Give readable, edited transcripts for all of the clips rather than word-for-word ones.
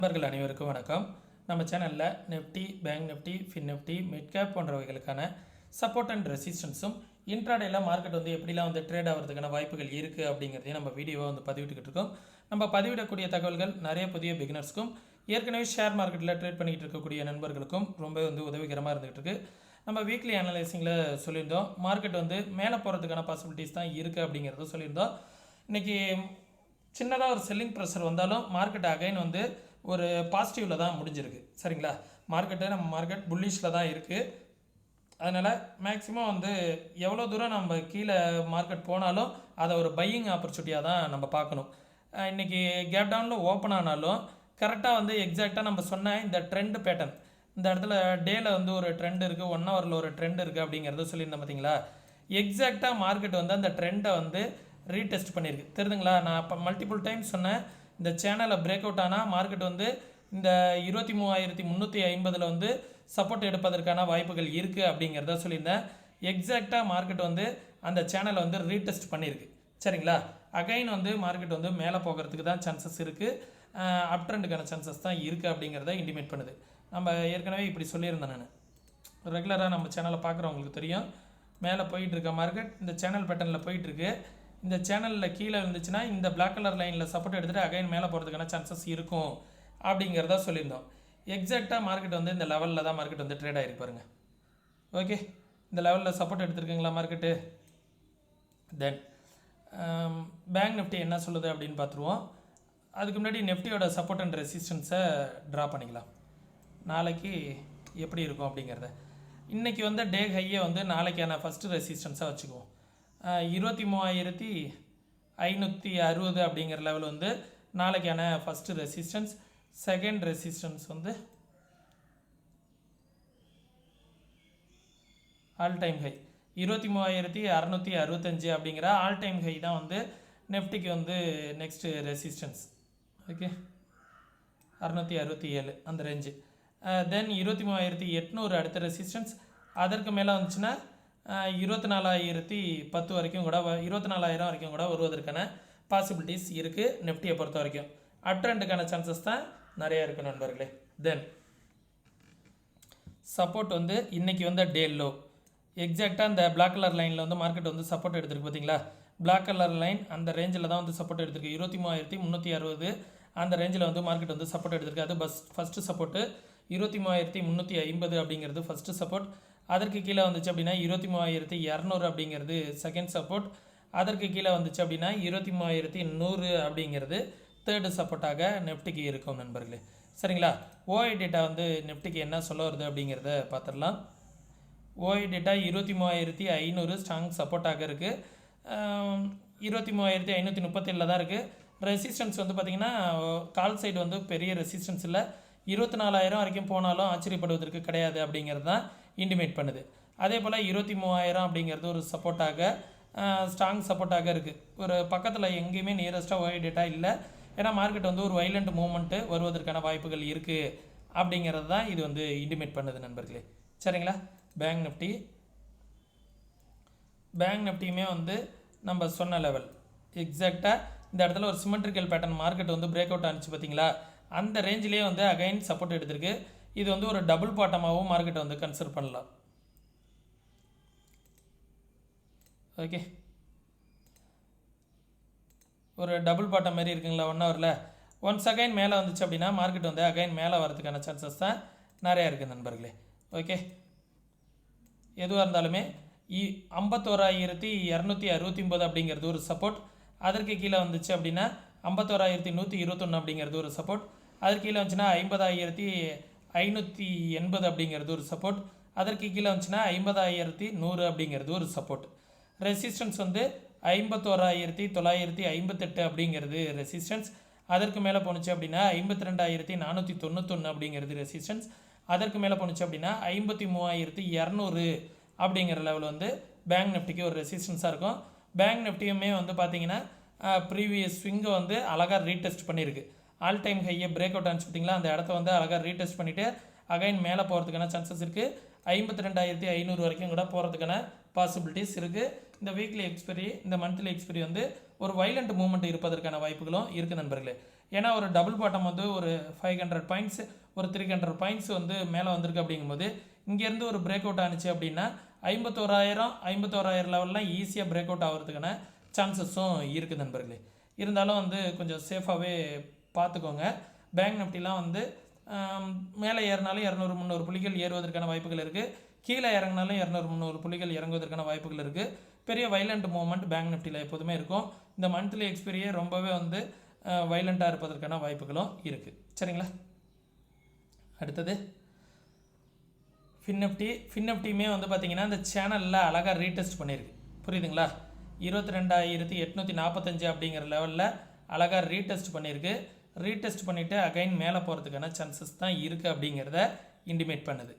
நண்பர்கள் அனைவருக்கும் வணக்கம். நம்ம சேனலில் Nifty, bank Nifty, fin Nifty, mid cap போன்றவைகளுக்கான சப்போர்ட் அண்ட் ரெசிஸ்டன்ஸும் இன்ட்ராடேயில் மார்க்கெட் எப்படிலாம் ட்ரேட் ஆகிறதுக்கான வாய்ப்புகள் இருக்குது அப்படிங்கிறதையும் நம்ம வீடியோவை பதிவிட்டுக்கிட்டு இருக்கோம். நம்ம பதிவிடக்கூடிய தகவல்கள் நிறைய புதிய பிகினர்ஸ்க்கும் ஏற்கனவே ஷேர் மார்க்கெட்டில் ட்ரேட் பண்ணிகிட்டு இருக்கக்கூடிய நண்பர்களுக்கும் ரொம்ப உதவிகரமாக இருந்துகிட்டு இருக்கு. நம்ம வீக்லி அனலைசிங்கில் சொல்லியிருந்தோம், மார்க்கெட் மேலே போகிறதுக்கான பாசிபிலிட்டிஸ் தான் இருக்குது அப்படிங்கிறத சொல்லியிருந்தோம். இன்றைக்கி சின்னதாக ஒரு செல்லிங் ப்ரெஷர் வந்தாலும் மார்க்கெட் அகைன் ஒரு பாசிட்டிவில் தான் முடிஞ்சிருக்கு. சரிங்களா, நம்ம மார்க்கெட் புல்லிஷில் தான் இருக்குது. அதனால் மேக்ஸிமம் எவ்வளோ தூரம் நம்ம கீழே மார்க்கெட் போனாலும் அதை ஒரு பையிங் ஆப்பர்ச்சுனிட்டியாக தான் நம்ம பார்க்கணும். இன்றைக்கி கேப் டவுனில் ஓப்பன் ஆனாலும் கரெக்டாக எக்ஸாக்டாக நம்ம சொன்ன இந்த ட்ரெண்ட் பேட்டர்ன், இந்த இடத்துல டேயில் ஒரு ட்ரெண்ட் இருக்குது, 1 ஹவரில் ஒரு ட்ரெண்ட் இருக்குது அப்படிங்கிறத சொல்லியிருந்தேன் பார்த்தீங்களா. எக்ஸாக்டாக மார்க்கெட் அந்த ட்ரெண்டை ரீடெஸ்ட் பண்ணியிருக்கு. தெரியுதுங்களா, நான் இப்போ மல்டிபிள் டைம் சொன்னேன், இந்த சேனலை பிரேக் அவுட் ஆனால் மார்க்கெட் இந்த 23,350 சப்போர்ட் எடுப்பதற்கான வாய்ப்புகள் இருக்குது அப்படிங்கிறத சொல்லியிருந்தேன். எக்ஸாக்டாக மார்க்கெட் அந்த சேனலை ரீடெஸ்ட் பண்ணியிருக்கு. சரிங்களா, அகைன் மார்க்கெட் மேலே போகிறதுக்கு தான் சான்சஸ் இருக்குது, அப் ட்ரெண்டுக்கான சான்சஸ் தான் இருக்குது அப்படிங்கிறத இண்டிமேட் பண்ணுது. நம்ம ஏற்கனவே இப்படி சொல்லியிருந்தேன், நான் ரெகுலராக நம்ம சேனலை பார்க்குறவங்களுக்கு தெரியும். மேலே போயிட்டுருக்க மார்க்கெட் இந்த சேனல் பேட்டர்னில் போயிட்டுருக்கு. இந்த சேனலில் கீழே இருந்துச்சுன்னா இந்த பிளாக் கலர் லைனில் சப்போர்ட் எடுத்துகிட்டு அகைன் மேலே போகிறதுக்கான சான்சஸ் இருக்கும் அப்படிங்கிறத சொல்லியிருந்தோம். எக்ஸாக்டாக மார்க்கெட் இந்த லெவலில் தான் மார்க்கெட் ட்ரேட் ஆகிருக்கு பாருங்கள். ஓகே, இந்த லெவலில் சப்போர்ட் எடுத்துருக்குங்களா மார்க்கெட்டு. தென் பேங்க் நிஃப்டி என்ன சொல்லுது அப்படின்னு பார்த்துருவோம். அதுக்கு முன்னாடி நிஃப்டியோட சப்போர்ட் அண்ட் ரெசிஸ்டன்ஸை ட்ரா பண்ணிக்கலாம். நாளைக்கு எப்படி இருக்கும் அப்படிங்கிறத, இன்றைக்கி டே ஹையை நாளைக்கான ஃபஸ்ட்டு ரெசிஸ்டன்ஸாக வச்சுக்குவோம். 23,560 அப்படிங்கிற லெவல் நாளைக்கான first resistance. Second resistance all time high 23,665 அப்படிங்கிற ஆல் டைம் ஹை தான் நெஃப்டிக்கு நெக்ஸ்ட்டு ரெசிஸ்டன்ஸ். ஓகே, 667 அந்த ரேஞ்சு. தென் 23,800 அடுத்த ரெசிஸ்டன்ஸ். அதற்கு மேலே வந்துச்சுன்னா 24,010 வரைக்கும் கூட 24,000 வரைக்கும் கூட வருவதற்கான பாசிபிலிட்டிஸ் இருக்குது நிஃப்டியை பொறுத்த வரைக்கும். அட்ரெண்டுக்கான சான்சஸ் தான் நிறையா இருக்குது நண்பர்களே. தென் சப்போர்ட் இன்றைக்கி டே லோ எக்ஸாக்டாக இந்த பிளாக் கலர் லைனில் மார்க்கெட் சப்போர்ட் எடுத்துருக்கு பார்த்தீங்களா. பிளாக் கலர் லைன் அந்த ரேஞ்சில் தான் சப்போர்ட் எடுத்துருக்கு. 23,360 அந்த ரேஞ்சில் மார்க்கெட் சப்போர்ட் எடுத்துருக்கு. அது ஃபஸ்ட்டு சப்போர்ட்டு 23,350 அப்படிங்கிறது ஃபஸ்ட்டு சப்போர்ட். அதற்கு கீழே வந்துச்சு அப்படின்னா 23,200 அப்படிங்கிறது செகண்ட் சப்போர்ட். அதற்கு கீழே வந்துச்சு அப்படின்னா 23,100 அப்படிங்கிறது தேர்டு சப்போர்ட்டாக நிஃப்டிக்கு இருக்கும் நண்பர்களே. சரிங்களா, ஓஐ டேட்டா நிஃப்டிக்கு என்ன சொல்ல வருது அப்படிங்கிறத பார்த்துடலாம். ஓஐ டேட்டா 23,500 ஸ்ட்ராங் சப்போர்ட்டாக இருக்குது. 23,537 தான் இருக்குது. ரெசிஸ்டன்ஸ் பார்த்திங்கன்னா கால் சைடு பெரிய ரெசிஸ்டன்ஸ் இல்லை. 24,000 வரைக்கும் போனாலும் ஆச்சரியப்படுவதற்கு கிடையாது அப்படிங்கிறது தான் இண்டிமேட் பண்ணுது. அதே போல் 23,000 அப்படிங்கிறது ஒரு சப்போர்ட்டாக ஸ்ட்ராங் சப்போர்ட்டாக இருக்குது. ஒரு பக்கத்தில் எங்கேயுமே நியரஸ்ட்டாக ஓஐ டேட்டா இல்லை. ஏன்னா மார்க்கெட் ஒரு வைலண்ட் மூவ்மெண்ட்டு வருவதற்கான வாய்ப்புகள் இருக்குது அப்படிங்கிறது தான் இது இண்டிமேட் பண்ணுது நண்பர்களே. சரிங்களா, பேங்க் நிஃப்டியுமே நம்ம சொன்ன லெவல் எக்ஸாக்டாக இந்த இடத்துல ஒரு symmetrical pattern market break out ஆனிச்சு பார்த்தீங்களா. அந்த ரேஞ்சிலே அகைன் சப்போர்ட் எடுத்திருக்கு. இது ஒரு டபுள் பாட்டமாகவும் மார்க்கெட்டை கன்சிடர் பண்ணலாம். ஓகே, ஒரு டபுள் பாட்டம் மாதிரி இருக்குங்களா 1 ஹவரில். ஒன்ஸ் அகைன் மேலே வந்துச்சு அப்படின்னா மார்க்கெட் அகைன் மேலே வரதுக்கான சான்சஸ் தான் நிறையா இருக்குது நண்பர்களே. ஓகே, எதுவாக இருந்தாலுமே 51,269 அப்படிங்கிறது ஒரு சப்போர்ட். அதற்கு கீழே வந்துச்சு அப்படின்னா 51,121 அப்படிங்கிறது ஒரு சப்போர்ட். அதற்கு கீழே வந்துச்சுன்னா 50,580 அப்படிங்கிறது ஒரு சப்போர்ட். அதற்கு கீழே வந்துச்சுன்னா 50,100 அப்படிங்கிறது ஒரு சப்போர்ட். ரெசிஸ்டன்ஸ் 51,958 அப்படிங்கிறது ரெசிஸ்டன்ஸ். அதற்கு மேலே போணுச்சு அப்படின்னா 52,491 அப்படிங்கிறது ரெசிஸ்டன்ஸ். அதற்கு மேலே போணுச்சு அப்படின்னா 53,200 அப்படிங்கிற லெவல் பேங்க் நிஃப்டிக்கு ஒரு ரெசிஸ்டன்ஸாக இருக்கும். பேங்க் நிஃப்டியுமே பார்த்தீங்கன்னா ப்ரீவியஸ் ஸ்விங்கை அழகாக ரீடெஸ்ட் பண்ணியிருக்கு. ஆல் டைம் ஹையை பிரேக் அவுட் ஆனிச்சு பார்த்தீங்களா, அந்த இடத்த அழகாக ரீடெஸ்ட் பண்ணிவிட்டு அகைன் மேலே போகிறதுக்கான சான்சஸ் இருக்குது. 52,500 வரைக்கும் கூட போகிறதுக்கான பாசிபிலிட்டிஸ் இருக்குது. இந்த வீக்லி எக்ஸ்பைரி, இந்த மந்த்லி எக்ஸ்பைரி ஒரு வைலண்ட் மூவ்மெண்ட் இருப்பதற்கான வாய்ப்புகளும் இருக்குது நண்பர்களே. ஏன்னா ஒரு டபுள் பாட்டம் வந்து ஒரு 500 பாயிண்ட்ஸ் ஒரு 300 பாயிண்ட்ஸ் வந்து மேலே வந்திருக்கு அப்படிங்கும்போது இங்கேருந்து ஒரு பிரேக் அவுட் ஆனிச்சு அப்படின்னா 51,000 லெவல்லாம் ஈஸியாக பிரேக் அவுட் ஆகிறதுக்கான சான்சஸும் இருக்குது நண்பர்களே. இருந்தாலும் வந்து கொஞ்சம் சேஃபாகவே பார்த்துக்கோங்க. பேங்க் நிஃப்டிலாம் வந்து மேலே ஏறினாலும் 200-300 புள்ளிகள் ஏறுவதற்கான வாய்ப்புகள் இருக்குது. கீழே இறங்கினாலும் 200-300 புள்ளிகள் இறங்குவதற்கான வாய்ப்புகள் இருக்குது. பெரிய வைலண்ட் மூவ்மெண்ட் பேங்க் நிஃப்டியில் எப்போதுமே இருக்கும். இந்த மந்த்லி எக்ஸ்பீரியே ரொம்பவே வந்து வைலண்ட்டாக இருப்பதற்கான வாய்ப்புகளும் இருக்குது. சரிங்களா? அடுத்தது ஃபின்னிஃப்டியுமே வந்து பார்த்திங்கன்னா இந்த சேனலில் அழகாக ரீடெஸ்ட் பண்ணியிருக்கு. புரியுதுங்களா? 22,845 அப்படிங்கிற லெவலில் அழகாக ரீடெஸ்ட் பண்ணியிருக்கு. ரீடெஸ்ட் பண்ணிவிட்டு அகைன் மேலே போகிறதுக்கான சான்சஸ் தான் இருக்குது அப்படிங்கிறத இண்டிமேட் பண்ணுது.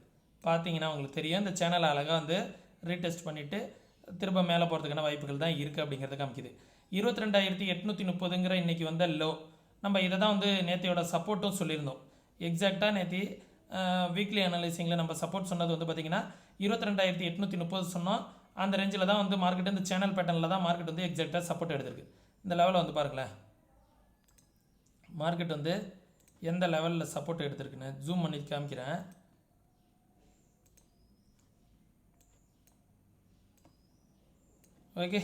பார்த்தீங்கன்னா உங்களுக்கு தெரியும், இந்த சேனலை அழகாக வந்து ரீடெஸ்ட் பண்ணிவிட்டு திரும்ப மேலே போகிறதுக்கான வாய்ப்புகள் தான் இருக்குது அப்படிங்கிறத காமிக்குது. 22,830ங்கிற இன்றைக்கி வந்த லோ, நம்ம இதை தான் வந்து நேற்றையோட சப்போர்ட்டும் சொல்லியிருந்தோம். எக்ஸாக்டாக நேற்று வீக்லி அனலைசிங்கில் நம்ம சப்போர்ட் சொன்னது வந்து பார்த்திங்கன்னா 22,830 சொன்னோம். அந்த ரேஞ்சில் தான் வந்து மார்க்கெட் இந்த சேனல் பேட்டர்னில் தான் மார்க்கெட் வந்து எக்ஸாக்டாக சப்போர்ட் எடுத்திருக்கு. இந்த லெவலில் வந்து பாருங்களேன், மார்க்கெட் வந்து எந்த லெவலில் சப்போர்ட் எடுத்திருக்குன்னு ஜூம் பண்ணி காமிக்கிறேன். ஓகே,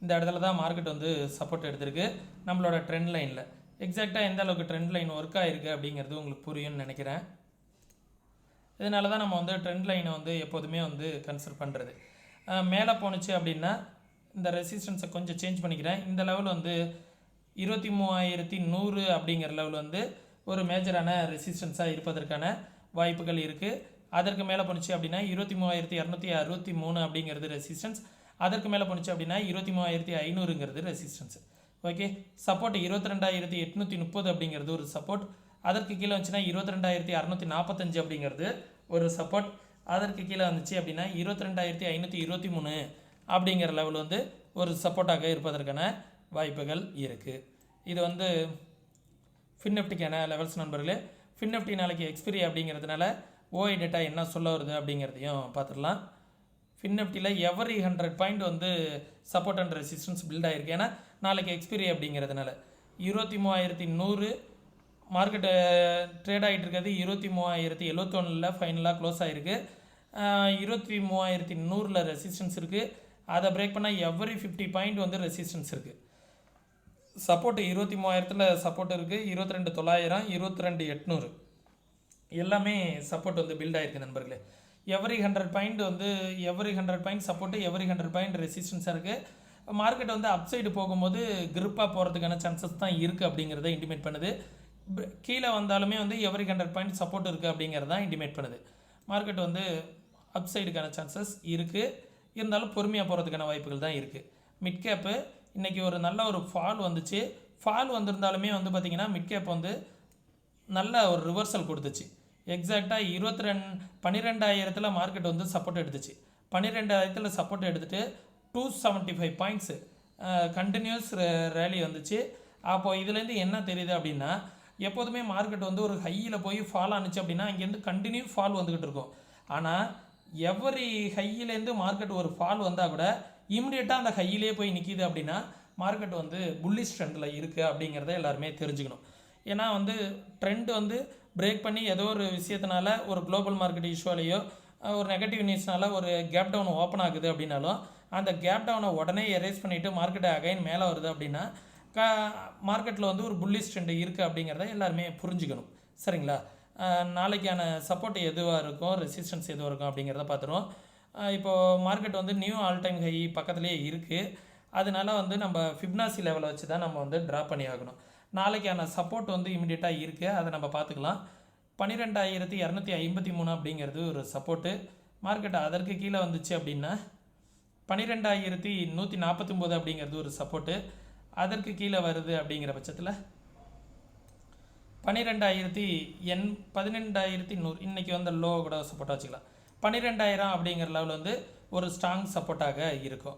இந்த இடத்துல தான் மார்க்கெட் வந்து சப்போர்ட் எடுத்திருக்கு நம்மளோட ட்ரெண்ட் லைனில். எக்ஸாக்டாக எந்த அளவுக்கு ட்ரெண்ட் லைன் ஒர்க் ஆகிருக்கு அப்படிங்கிறது உங்களுக்கு புரியும்னு நினைக்கிறேன். இதனால தான் நம்ம வந்து ட்ரெண்ட் லைனை வந்து எப்போதுமே வந்து கன்சிடர் பண்ணுறது. மேலே போணுச்சு அப்படின்னா இந்த ரெசிஸ்டன்ஸை கொஞ்சம் சேஞ்ச் பண்ணிக்கிறேன். இந்த லெவல் வந்து 23,100 அப்படிங்கிற லெவல் வந்து ஒரு மேஜரான ரெசிஸ்டன்ஸாக இருப்பதற்கான வாய்ப்புகள் இருக்குது. அதற்கு மேலே போணுச்சு அப்படின்னா 23,263 அப்படிங்கிறது ரெசிஸ்டன்ஸ். அதற்கு மேலே போணுச்சு அப்படின்னா 23,500ங்கிறது ரெசிஸ்டன்ஸ். ஓகே, சப்போர்ட் 22,830 அப்படிங்கிறது ஒரு சப்போர்ட். அதற்கு கீழே வந்துச்சுன்னா 22,645 அப்படிங்கிறது ஒரு சப்போர்ட். அதற்கு கீழே வந்துச்சு அப்படின்னா 22,523 அப்படிங்கிற லெவல் வந்து ஒரு சப்போர்ட்டாக இருப்பதற்கான வாய்ப்புகள் இருக்குது. இது வந்து ஃபின்னிஃப்டிக்கான லெவல்ஸ் நண்பர்களே. ஃபின்னிஃப்டி நாளைக்கு எக்ஸ்பிரி அப்படிங்கிறதுனால ஓஐ டேட்டா என்ன சொல்ல வருது அப்படிங்கிறதையும் பார்த்துடலாம். ஃபின்னிஃப்டியில் எவரி 100 பாயிண்ட் வந்து சப்போர்ட் அண்ட் ரெசிஸ்டன்ஸ் பில்ட் ஆகிருக்கு. ஏன்னா நாளைக்கு எக்ஸ்பிரி அப்படிங்கிறதுனால 23,100 மார்க்கெட்டு ட்ரேட் ஆகிட்டு இருக்கிறது 23,071 ஃபைனலாக க்ளோஸ் ஆகிருக்கு. 23,100 ரெசிஸ்டன்ஸ் இருக்குது. அதை பிரேக் பண்ணால் எவரி 50 பாயிண்ட் வந்து ரெசிஸ்டன்ஸ் இருக்குது. சப்போர்ட்டு 23,000 சப்போர்ட் இருக்குது. 22,900, 22,800 எல்லாமே சப்போர்ட் வந்து பில்ட் ஆகிருக்கு நண்பர்களே. எவரி 100 பாயிண்ட் வந்து every 100 point support, every 100 point ரெசிஸ்டன்ஸாக இருக்குது. மார்க்கெட் வந்து அப்சைடு போகும்போது கிரிப்பாக போகிறதுக்கான சான்சஸ் தான் இருக்குது அப்படிங்கிறத இண்டிமேட் பண்ணுது. கீழே வந்தாலுமே வந்து எவரி 100 பாயிண்ட் சப்போர்ட் இருக்குது அப்படிங்கிறத இண்டிமேட் பண்ணுது. மார்க்கெட் வந்து அப்சைடுக்கான சான்சஸ் இருக்குது. இருந்தாலும் பொறுமையாக போகிறதுக்கான வாய்ப்புகள் தான் இருக்குது. மிட் கேப்பு இன்றைக்கி ஒரு நல்ல ஒரு ஃபால் வந்துச்சு. ஃபால் வந்திருந்தாலுமே வந்து பார்த்திங்கன்னா மிட் கேப் வந்து நல்ல ஒரு ரிவர்சல் கொடுத்துச்சு. எக்ஸாக்டாக 12,000 மார்க்கெட் வந்து சப்போர்ட் எடுத்துச்சு. 12,000 சப்போர்ட் எடுத்துகிட்டு 275 பாயிண்ட்ஸு கண்டினியூஸ் ரேலி வந்துச்சு. அப்போது இதுலேருந்து என்ன தெரியுது அப்படின்னா, எப்போதுமே மார்க்கெட் வந்து ஒரு ஹையில் போய் ஃபால் ஆனிச்சு அப்படின்னா இங்கேருந்து கண்டினியூ ஃபால் வந்துக்கிட்டு இருக்கும். ஆனால் எவரி ஹையிலேருந்து மார்க்கெட் ஒரு ஃபால் வந்தால் கூட இம்மிடியட்டாக அந்த ஹையிலே போய் நிற்கிது அப்படின்னா மார்க்கெட் வந்து புல்லிஷ் ட்ரெண்டில் இருக்குது அப்படிங்கிறத எல்லாருமே தெரிஞ்சுக்கணும். ஏன்னா வந்து ட்ரெண்ட் வந்து பிரேக் பண்ணி ஏதோ ஒரு விஷயத்தினால ஒரு குளோபல் மார்க்கெட் இஷ்யூலையோ ஒரு நெகட்டிவ் நியூஸ்னால ஒரு கேப் டவுன் ஓப்பன் ஆகுது அப்படின்னாலும் அந்த கேப் டவுனை உடனே எரேஸ் பண்ணிவிட்டு மார்க்கெட்டை அகைன் மேலே வருது அப்படின்னா மார்க்கெட்டில் வந்து ஒரு புல்லிஷ் ட்ரெண்ட் இருக்குது அப்படிங்கிறத எல்லாருமே புரிஞ்சுக்கணும். சரிங்களா? நாளைக்கான சப்போர்ட் எதுவாக இருக்கும், ரெசிஸ்டன்ஸ் எதுவாக இருக்கும் அப்படிங்கிறத பார்த்துருவோம். இப்போது மார்க்கெட் வந்து நியூ ஆல் டைம் ஹை பக்கத்துலேயே இருக்குது. அதனால வந்து நம்ம ஃபிப்னாசி லெவலை வச்சு தான் நம்ம வந்து ட்ரா பண்ணி ஆகணும். நாளைக்கான சப்போர்ட் வந்து இமிடியேட்டாக இருக்குது, அதை நம்ம பார்த்துக்கலாம். 12,253 அப்படிங்கிறது ஒரு சப்போர்ட்டு. மார்க்கெட் அதற்கு கீழே வந்துச்சு அப்படின்னா 12,149 அப்படிங்கிறது ஒரு சப்போர்ட்டு. அதற்கு கீழே வருது அப்படிங்கிற பட்சத்தில் 12,100 இன்றைக்கி வந்து லோ கூட சப்போர்ட்டாக வச்சுக்கலாம். 12,000 அப்படிங்கிற லெவல் வந்து ஒரு ஸ்ட்ராங் சப்போர்ட்டாக இருக்கும்.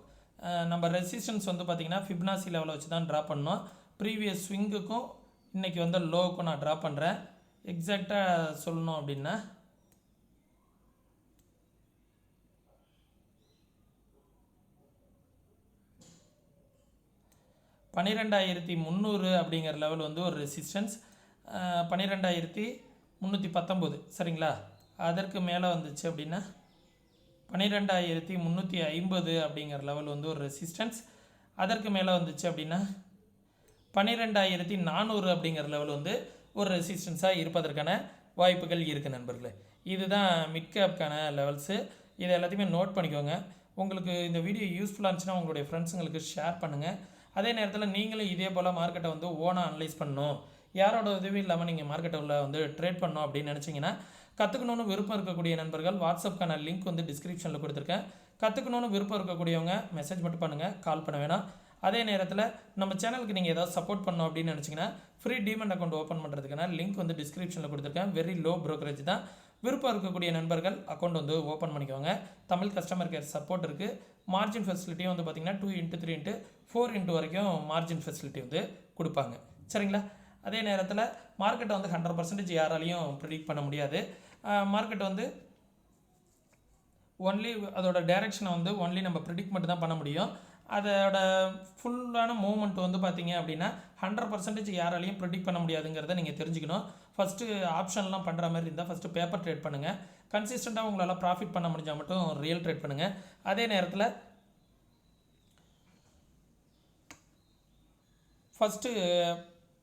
நம்ம ரெசிஸ்டன்ஸ் வந்து பார்த்திங்கன்னா ஃபிப்னாசி லெவலை வச்சு தான் ட்ரா பண்ணோம். ப்ரீவியஸ் ஸ்விங்குக்கும் இன்றைக்கி வந்து லோவுக்கும் நான் ட்ரா பண்ணுறேன். எக்ஸாக்டாக சொல்லணும் அப்படின்னா 12300 அப்படிங்கிற லெவல் வந்து ஒரு ரெசிஸ்டன்ஸ். 12319 சரிங்களா. அதற்கு மேலே வந்துச்சு அப்படின்னா 12350 அப்படிங்கிற லெவல் வந்து ஒரு ரெசிஸ்டன்ஸ். அதற்கு மேலே வந்துச்சு அப்படின்னா 12400 அப்படிங்கிற லெவல் வந்து ஒரு ரெசிஸ்டன்ஸாக இருப்பதற்கான வாய்ப்புகள் இருக்குது நண்பர்களே. இதுதான் மிட் கேப்க்கான லெவல்ஸு. இதை எல்லாத்தையுமே நோட் பண்ணிக்கோங்க. உங்களுக்கு இந்த வீடியோ யூஸ்ஃபுல்லாக இருந்துச்சுன்னா உங்களுடைய ஃப்ரெண்ட்ஸுங்களுக்கு ஷேர் பண்ணுங்கள். அதே நேரத்தில் நீங்களும் இதே போல் மார்க்கெட்டை வந்து ஓனாக அனலைஸ் பண்ணணும், யாரோட உதவி இல்லாமல் நீங்கள் மார்க்கெட்டை உள்ள வந்து ட்ரேட் பண்ணணும் அப்படின்னு நினச்சிங்கன்னா, கற்றுக்கணுன்னு விருப்பம் இருக்கக்கூடிய நண்பர்கள் வாட்ஸ்அப்க்கான லிங்க் வந்து டிஸ்கிரிப்ஷனில் கொடுத்துருக்கேன். கற்றுக்கணுன்னு விருப்பம் இருக்கக்கூடியவங்க மெசேஜ் மட்டும் பண்ணுங்கள், கால் பண்ண வேணாம். அதே நேரத்தில் நம்ம சேனலுக்கு நீங்கள் ஏதாவது சப்போர்ட் பண்ணணும் அப்படின்னு நினச்சிங்கன்னா ஃப்ரீ டீமெண்ட் அக்கௌண்ட் ஓப்பன் பண்ணுறதுக்கான லிங்க் வந்து டிஸ்கிரிப்ஷனில் கொடுத்துருக்கேன். வெரி லோ ப்ரோக்கரேஜ் தான். விருப்பம் இருக்கக்கூடிய நண்பர்கள் அக்கௌண்ட் வந்து ஓப்பன் பண்ணிக்கோங்க. தமிழ் கஸ்டமர் கேர் சப்போர்ட் இருக்குது. மார்ஜின் ஃபெசிலிட்டியும் வந்து பார்த்திங்கன்னா 2x3x4 வரைக்கும் மார்ஜின் ஃபெசிலிட்டி வந்து கொடுப்பாங்க சரிங்களா. அதே நேரத்தில் மார்க்கெட்டை வந்து 100% யாராலையும் ப்ரிடிக்ட் பண்ண முடியாது. மார்க்கெட் வந்து ஒன்லி அதோட டைரெக்ஷனை வந்து ஒன்லி நம்ம ப்ரிடிக்ட் மட்டும் தான் பண்ண முடியும். அதோட ஃபுல்லான மூவ்மெண்ட் வந்து பார்த்திங்க அப்படின்னா 100% யாராலையும் ப்ரிடிக்ட் பண்ண முடியாதுங்கிறத நீங்கள் தெரிஞ்சுக்கணும். ஃபஸ்ட்டு ஆப்ஷன்லாம் பண்ணுற மாதிரி இருந்தால் ஃபஸ்ட்டு பேப்பர் ட்ரேட் பண்ணுங்கள். கன்சிஸ்டண்ட்டாக உங்களால் ப்ராஃபிட் பண்ண முடிஞ்சால் மட்டும் ரியல் ட்ரேட் பண்ணுங்கள். அதே நேரத்தில் ஃபஸ்ட்டு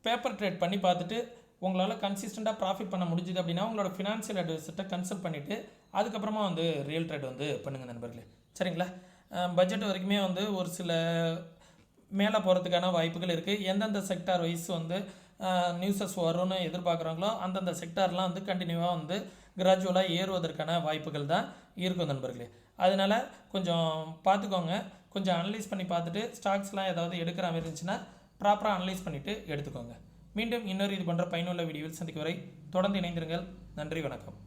பேப்பர் ட்ரேட் பண்ணி பார்த்துட்டு உங்களால் கன்சிஸ்டண்ட்டாக ப்ராஃபிட் பண்ண முடிஞ்சுது அப்படின்னா உங்களோட ஃபினான்ஷியல் அட்வைசர்கிட்ட கன்சல்ட் பண்ணிவிட்டு அதுக்கப்புறமா வந்து ரியல் ட்ரேட் வந்து பண்ணுங்கள் நண்பர்களே சரிங்களா. பட்ஜெட் வரைக்குமே வந்து ஒரு சில மேலே போகிறதுக்கான வாய்ப்புகள் இருக்குது. எந்தெந்த செக்டார் வைஸ் வந்து நியூஸஸ் வரும்னு எதிர்பார்க்குறாங்களோ அந்தந்த செக்டார்லாம் வந்து கண்டினியூவாக வந்து கிராஜுவலாக ஏறுவதற்கான வாய்ப்புகள் தான் இருக்கும் நண்பர்களே. அதனால் கொஞ்சம் பார்த்துக்கோங்க. கொஞ்சம் அனலைஸ் பண்ணி பார்த்துட்டு ஸ்டாக்ஸ்லாம் ஏதாவது எடுக்கிற மாதிரி இருந்துச்சுன்னா ப்ராப்பராக அனலைஸ் பண்ணிவிட்டு எடுத்துக்கோங்க. மீண்டும் இன்னொரு இது போன்ற பயனுள்ள வீடியோவில் சந்திக்கும் வரை தொடர்ந்து இணைந்திருங்கள். நன்றி, வணக்கம்.